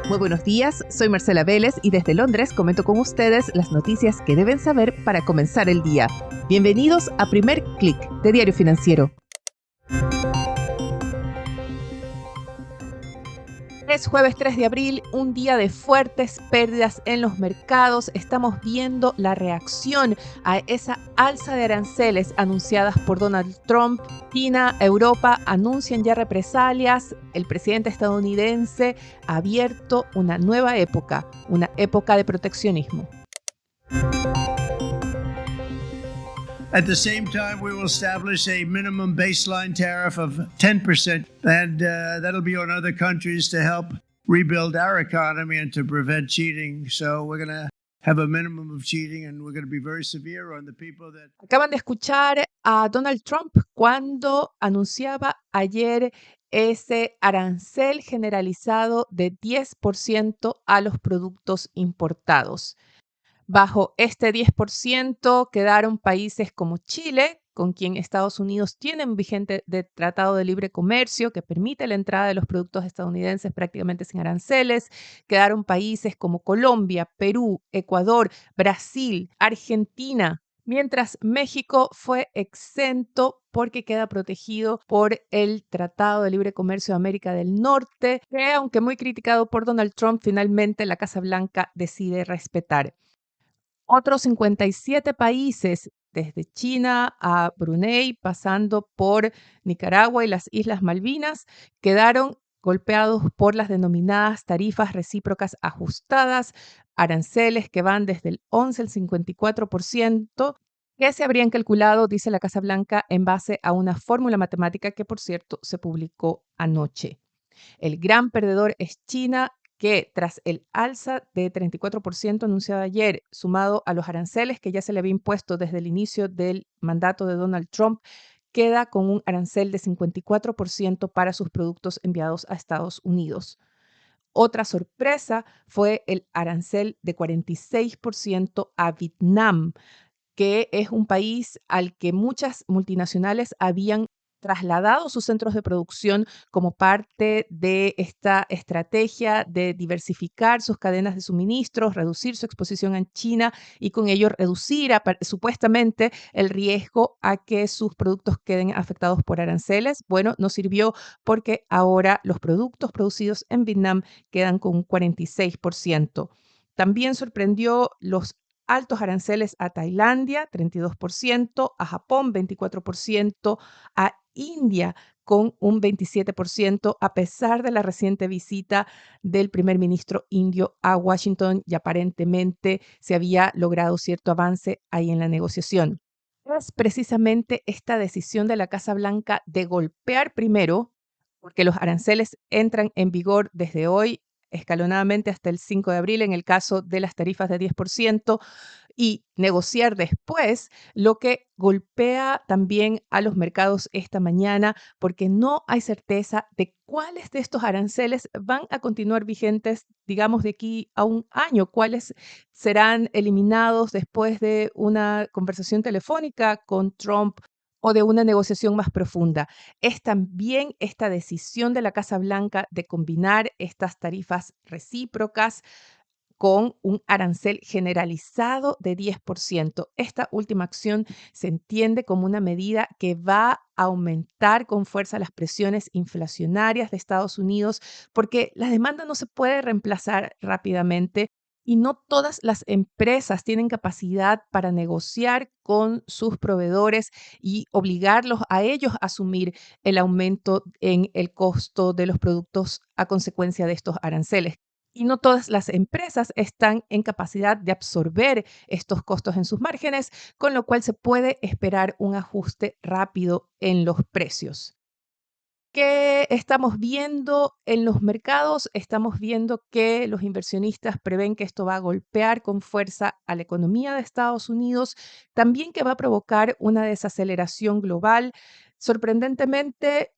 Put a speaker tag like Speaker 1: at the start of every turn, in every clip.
Speaker 1: Muy buenos días, soy Marcela Vélez y desde Londres comento con ustedes las noticias que deben saber para comenzar el día. Bienvenidos a Primer Click de Diario Financiero. Es jueves 3 de abril, un día de fuertes pérdidas en los mercados. Estamos viendo la reacción a esa alza de aranceles anunciadas por Donald Trump. China, Europa anuncian ya represalias. El presidente estadounidense ha abierto una nueva época, una época de proteccionismo.
Speaker 2: At the same time, we will establish a minimum baseline tariff of 10%, and that'll be on other countries to help rebuild our economy and to prevent cheating. So we're going to have a minimum of cheating, and we're going to be very severe on the people that...
Speaker 1: Acaban de escuchar a Donald Trump cuando anunciaba ayer ese arancel generalizado de 10% a los productos importados. Bajo este 10% quedaron países como Chile, con quien Estados Unidos tiene un vigente de tratado de libre comercio que permite la entrada de los productos estadounidenses prácticamente sin aranceles. Quedaron países como Colombia, Perú, Ecuador, Brasil, Argentina, mientras México fue exento porque queda protegido por el Tratado de Libre Comercio de América del Norte, que aunque muy criticado por Donald Trump, finalmente la Casa Blanca decide respetar. Otros 57 países, desde China a Brunei, pasando por Nicaragua y las Islas Malvinas, quedaron golpeados por las denominadas tarifas recíprocas ajustadas, aranceles que van desde el 11 al 54%, que se habrían calculado, dice la Casa Blanca, en base a una fórmula matemática que, por cierto, se publicó anoche. El gran perdedor es China, que tras el alza de 34% anunciado ayer, sumado a los aranceles que ya se le había impuesto desde el inicio del mandato de Donald Trump, queda con un arancel de 54% para sus productos enviados a Estados Unidos. Otra sorpresa fue el arancel de 46% a Vietnam, que es un país al que muchas multinacionales habían trasladado sus centros de producción como parte de esta estrategia de diversificar sus cadenas de suministros, reducir su exposición en China y con ello reducir supuestamente el riesgo a que sus productos queden afectados por aranceles. Bueno, no sirvió porque ahora los productos producidos en Vietnam quedan con un 46%. También sorprendió los altos aranceles a Tailandia, 32%, a Japón, 24%, a India con un 27%, a pesar de la reciente visita del primer ministro indio a Washington y aparentemente se había logrado cierto avance ahí en la negociación. Es precisamente esta decisión de la Casa Blanca de golpear primero, porque los aranceles entran en vigor desde hoy escalonadamente hasta el 5 de abril en el caso de las tarifas de 10%, y negociar después, lo que golpea también a los mercados esta mañana porque no hay certeza de cuáles de estos aranceles van a continuar vigentes, digamos, de aquí a un año, cuáles serán eliminados después de una conversación telefónica con Trump o de una negociación más profunda. Es también esta decisión de la Casa Blanca de combinar estas tarifas recíprocas con un arancel generalizado de 10%. Esta última acción se entiende como una medida que va a aumentar con fuerza las presiones inflacionarias de Estados Unidos, porque la demanda no se puede reemplazar rápidamente y no todas las empresas tienen capacidad para negociar con sus proveedores y obligarlos a ellos a asumir el aumento en el costo de los productos a consecuencia de estos aranceles. Y no todas las empresas están en capacidad de absorber estos costos en sus márgenes, con lo cual se puede esperar un ajuste rápido en los precios. ¿Qué estamos viendo en los mercados? Estamos viendo que los inversionistas prevén que esto va a golpear con fuerza a la economía de Estados Unidos, también que va a provocar una desaceleración global. Sorprendentemente,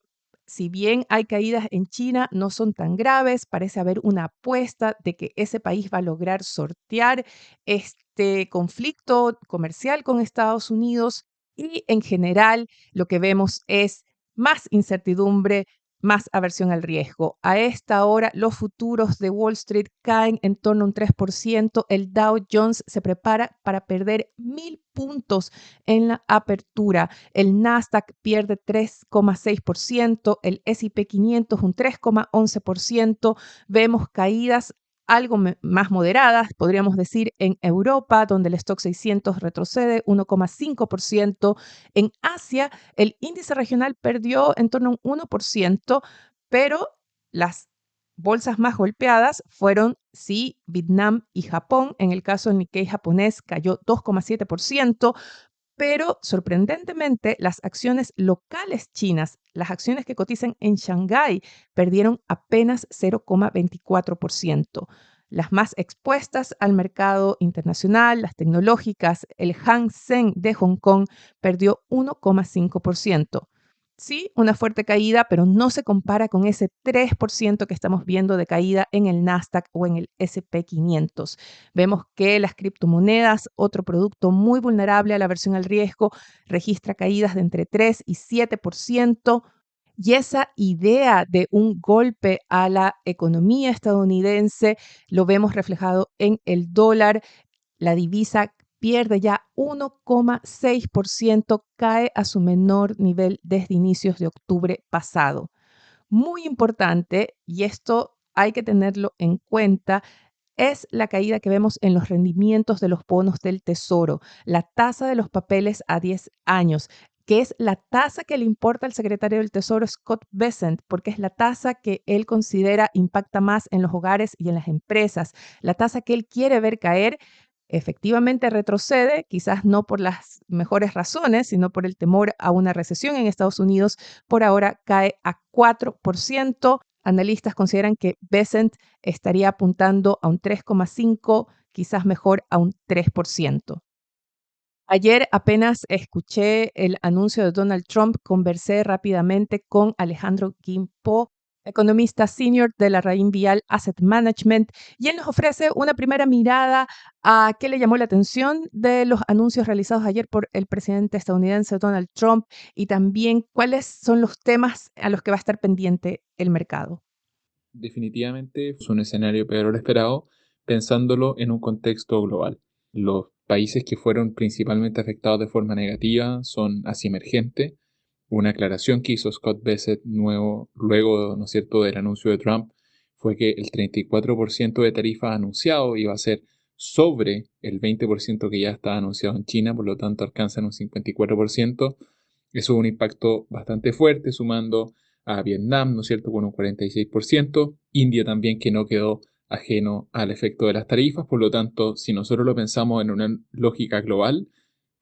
Speaker 1: si bien hay caídas en China, no son tan graves. Parece haber una apuesta de que ese país va a lograr sortear este conflicto comercial con Estados Unidos y en general lo que vemos es más incertidumbre, más aversión al riesgo. A esta hora, los futuros de Wall Street caen en torno a un 3%. El Dow Jones se prepara para perder 1.000 puntos en la apertura. El Nasdaq pierde 3,6%, el S&P 500 un 3,11%. Vemos caídas algo más moderadas, podríamos decir, en Europa, donde el Stoxx 600 retrocede 1,5%. En Asia, el índice regional perdió en torno a un 1%, pero las bolsas más golpeadas fueron, sí, Vietnam y Japón. En el caso del Nikkei japonés cayó 2,7%, pero sorprendentemente las acciones locales chinas, las acciones que cotizan en Shanghái, perdieron apenas 0,24%. Las más expuestas al mercado internacional, las tecnológicas, el Hang Seng de Hong Kong perdió 1,5%. Sí, una fuerte caída, pero no se compara con ese 3% que estamos viendo de caída en el Nasdaq o en el S&P 500. Vemos que las criptomonedas, otro producto muy vulnerable a la aversión al riesgo, registra caídas de entre 3 y 7%. Y esa idea de un golpe a la economía estadounidense lo vemos reflejado en el dólar. La divisa pierde ya 1,6%, cae a su menor nivel desde inicios de octubre pasado. Muy importante, y esto hay que tenerlo en cuenta, es la caída que vemos en los rendimientos de los bonos del Tesoro, la tasa de los papeles a 10 años, que es la tasa que le importa al secretario del Tesoro, Scott Bessent, porque es la tasa que él considera impacta más en los hogares y en las empresas, la tasa que él quiere ver caer. Efectivamente retrocede, quizás no por las mejores razones, sino por el temor a una recesión en Estados Unidos. Por ahora cae a 4%. Analistas consideran que Bessent estaría apuntando a un 3,5%, quizás mejor a un 3%. Ayer apenas escuché el anuncio de Donald Trump, conversé rápidamente con Alejandro Guimpo, economista senior de la Raín Vial Asset Management, y él nos ofrece una primera mirada a qué le llamó la atención de los anuncios realizados ayer por el presidente estadounidense Donald Trump y también cuáles son los temas a los que va a estar pendiente el mercado.
Speaker 3: Definitivamente es un escenario peor a lo esperado, pensándolo en un contexto global. Los países que fueron principalmente afectados de forma negativa son Asia emergente. Una aclaración que hizo Scott Bessent luego, ¿no es cierto?, del anuncio de Trump fue que el 34% de tarifas anunciado iba a ser sobre el 20% que ya está anunciado en China, por lo tanto alcanzan un 54%. Eso es un impacto bastante fuerte, sumando a Vietnam, ¿no es cierto?, con un 46%, India también, que no quedó ajeno al efecto de las tarifas. Por lo tanto, si nosotros lo pensamos en una lógica global,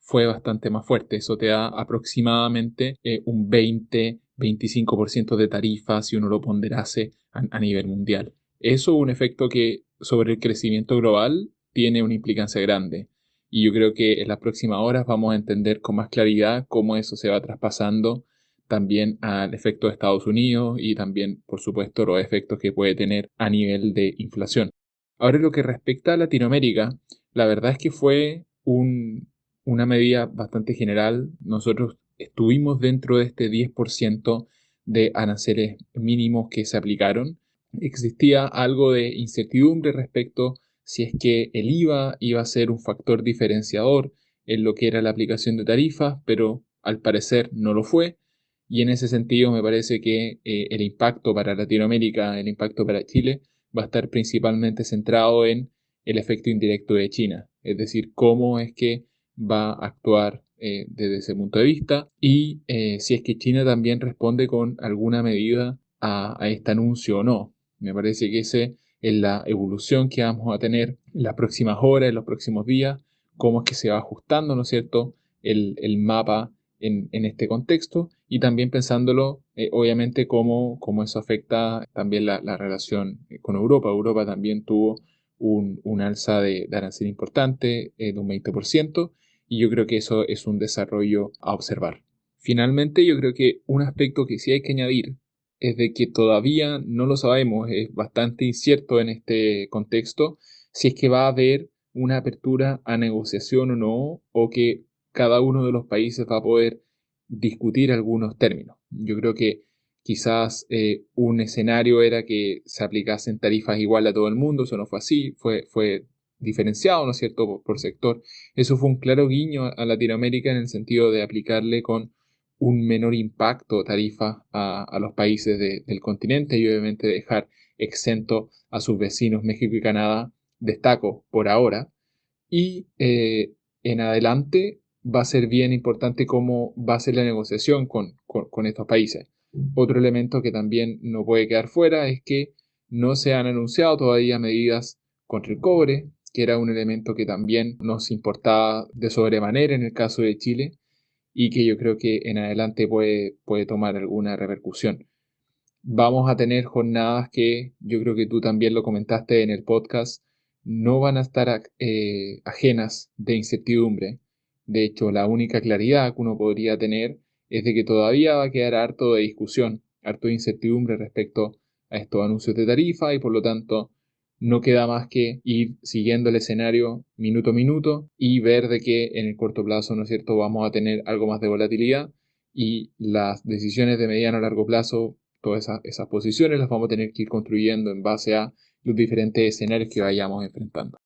Speaker 3: fue bastante más fuerte. Eso te da aproximadamente un 20-25% de tarifas si uno lo ponderase a nivel mundial. Eso es un efecto que sobre el crecimiento global tiene una implicancia grande. Y yo creo que en las próximas horas vamos a entender con más claridad cómo eso se va traspasando también al efecto de Estados Unidos y también, por supuesto, los efectos que puede tener a nivel de inflación. Ahora, en lo que respecta a Latinoamérica, la verdad es que fue una medida bastante general. Nosotros estuvimos dentro de este 10% de aranceles mínimos que se aplicaron. Existía algo de incertidumbre respecto si es que el IVA iba a ser un factor diferenciador en lo que era la aplicación de tarifas, pero al parecer no lo fue. Y en ese sentido me parece que el impacto para Latinoamérica, el impacto para Chile, va a estar principalmente centrado en el efecto indirecto de China, es decir, cómo es que va a actuar desde ese punto de vista y si es que China también responde con alguna medida a este anuncio o no. Me parece que ese es la evolución que vamos a tener en las próximas horas, en los próximos días, cómo es que se va ajustando, ¿no es cierto?, el mapa en este contexto y también pensándolo, obviamente, cómo eso afecta también la relación con Europa. Europa también tuvo un alza de arancel importante de un 20% y yo creo que eso es un desarrollo a observar. Finalmente, yo creo que un aspecto que sí hay que añadir es de que todavía no lo sabemos, es bastante incierto en este contexto si es que va a haber una apertura a negociación o no, o que cada uno de los países va a poder discutir algunos términos. Yo creo que Quizás un escenario era que se aplicasen tarifas igual a todo el mundo, eso no fue así, fue diferenciado, ¿no es cierto?, por sector. Eso fue un claro guiño a Latinoamérica en el sentido de aplicarle con un menor impacto tarifa a los países del continente y obviamente dejar exento a sus vecinos México y Canadá, destaco por ahora. Y en adelante va a ser bien importante cómo va a ser la negociación con estos países. Otro elemento que también no puede quedar fuera es que no se han anunciado todavía medidas contra el cobre, que era un elemento que también nos importaba de sobremanera en el caso de Chile y que yo creo que en adelante puede tomar alguna repercusión. Vamos a tener jornadas que yo creo que tú también lo comentaste en el podcast, no van a estar ajenas de incertidumbre. De hecho, la única claridad que uno podría tener es de que todavía va a quedar harto de discusión, harto de incertidumbre respecto a estos anuncios de tarifa y por lo tanto no queda más que ir siguiendo el escenario minuto a minuto y ver de que en el corto plazo, ¿no es cierto?, vamos a tener algo más de volatilidad y las decisiones de mediano a largo plazo, todas esas posiciones las vamos a tener que ir construyendo en base a los diferentes escenarios que vayamos enfrentando.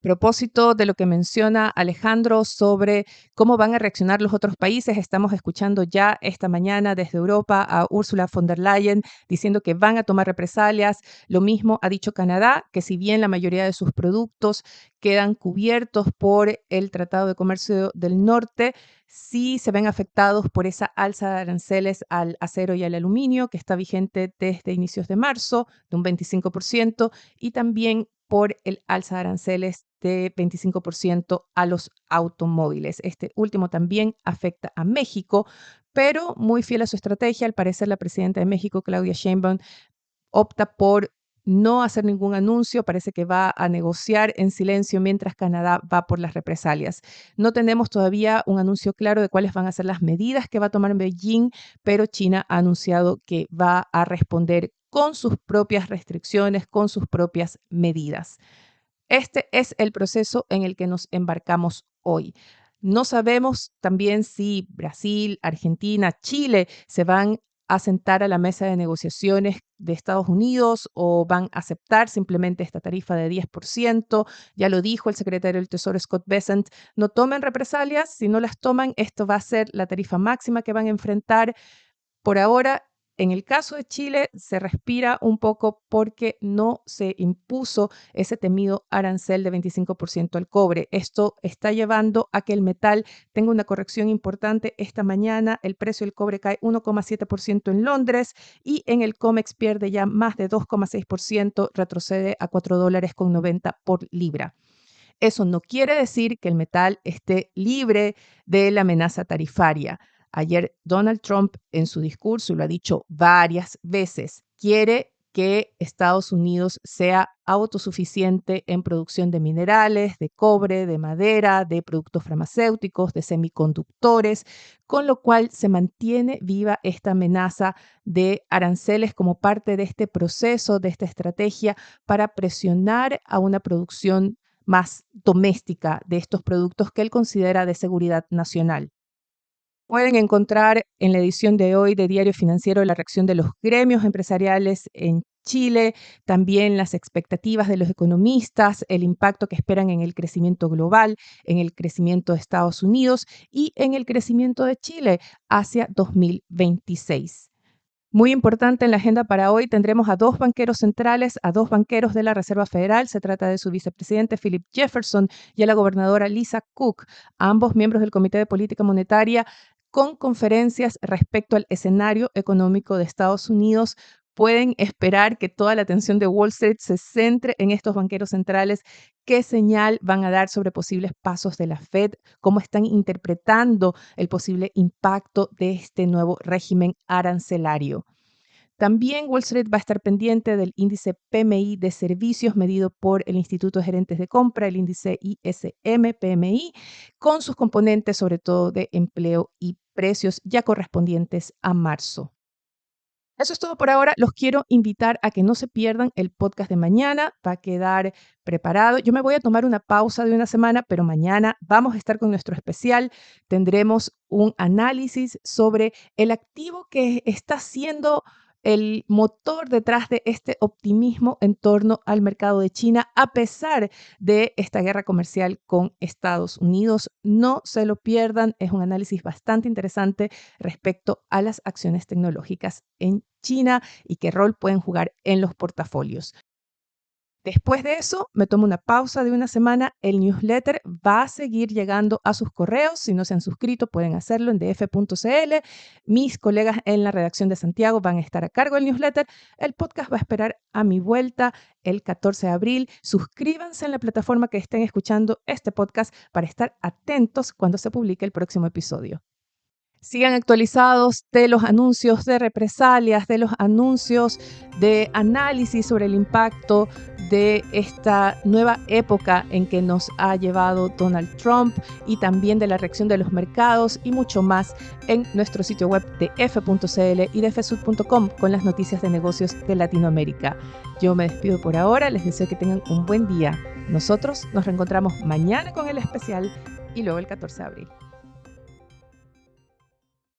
Speaker 1: Propósito de lo que menciona Alejandro sobre cómo van a reaccionar los otros países, estamos escuchando ya esta mañana desde Europa a Ursula von der Leyen diciendo que van a tomar represalias. Lo mismo ha dicho Canadá, que si bien la mayoría de sus productos quedan cubiertos por el Tratado de Comercio del Norte, sí se ven afectados por esa alza de aranceles al acero y al aluminio que está vigente desde inicios de marzo de un 25% y también por el alza de aranceles de 25% a los automóviles. Este último también afecta a México, pero muy fiel a su estrategia, al parecer la presidenta de México, Claudia Sheinbaum, opta por no hacer ningún anuncio, parece que va a negociar en silencio mientras Canadá va por las represalias. No tenemos todavía un anuncio claro de cuáles van a ser las medidas que va a tomar Beijing, pero China ha anunciado que va a responder con sus propias restricciones, con sus propias medidas. Este es el proceso en el que nos embarcamos hoy. No sabemos también si Brasil, Argentina, Chile se van a sentar a la mesa de negociaciones de Estados Unidos o van a aceptar simplemente esta tarifa de 10%. Ya lo dijo el secretario del Tesoro Scott Bessent, no tomen represalias, si no las toman, esto va a ser la tarifa máxima que van a enfrentar. Por ahora, en el caso de Chile, se respira un poco porque no se impuso ese temido arancel de 25% al cobre. Esto está llevando a que el metal tenga una corrección importante. Esta mañana el precio del cobre cae 1,7% en Londres y en el COMEX pierde ya más de 2,6%, retrocede a $4.90 por libra. Eso no quiere decir que el metal esté libre de la amenaza tarifaria. Ayer Donald Trump en su discurso, y lo ha dicho varias veces, quiere que Estados Unidos sea autosuficiente en producción de minerales, de cobre, de madera, de productos farmacéuticos, de semiconductores, con lo cual se mantiene viva esta amenaza de aranceles como parte de este proceso, de esta estrategia para presionar a una producción más doméstica de estos productos que él considera de seguridad nacional. Pueden encontrar en la edición de hoy de Diario Financiero la reacción de los gremios empresariales en Chile, también las expectativas de los economistas, el impacto que esperan en el crecimiento global, en el crecimiento de Estados Unidos y en el crecimiento de Chile hacia 2026. Muy importante en la agenda para hoy, tendremos a dos banqueros centrales, a dos banqueros de la Reserva Federal. Se trata de su vicepresidente Philip Jefferson y a la gobernadora Lisa Cook, ambos miembros del Comité de Política Monetaria, con conferencias respecto al escenario económico de Estados Unidos. Pueden esperar que toda la atención de Wall Street se centre en estos banqueros centrales. ¿Qué señal van a dar sobre posibles pasos de la Fed? ¿Cómo están interpretando el posible impacto de este nuevo régimen arancelario? También Wall Street va a estar pendiente del índice PMI de servicios medido por el Instituto de Gerentes de Compra, el índice ISM PMI, con sus componentes sobre todo de empleo y precios ya correspondientes a marzo. Eso es todo por ahora. Los quiero invitar a que no se pierdan el podcast de mañana. Va a quedar preparado. Yo me voy a tomar una pausa de una semana, pero mañana vamos a estar con nuestro especial. Tendremos un análisis sobre el activo que está siendo el motor detrás de este optimismo en torno al mercado de China, a pesar de esta guerra comercial con Estados Unidos. No se lo pierdan. Es un análisis bastante interesante respecto a las acciones tecnológicas en China y qué rol pueden jugar en los portafolios. Después de eso, me tomo una pausa de una semana. El newsletter va a seguir llegando a sus correos. Si no se han suscrito, pueden hacerlo en df.cl. Mis colegas en la redacción de Santiago van a estar a cargo del newsletter. El podcast va a esperar a mi vuelta el 14 de abril. Suscríbanse en la plataforma que estén escuchando este podcast para estar atentos cuando se publique el próximo episodio. Sigan actualizados de los anuncios de represalias, de los anuncios de análisis sobre el impacto de esta nueva época en que nos ha llevado Donald Trump y también de la reacción de los mercados y mucho más en nuestro sitio web de f.cl y de fsud.com con las noticias de negocios de Latinoamérica. Yo me despido por ahora, les deseo que tengan un buen día. Nosotros nos reencontramos mañana con el especial y luego el 14 de abril.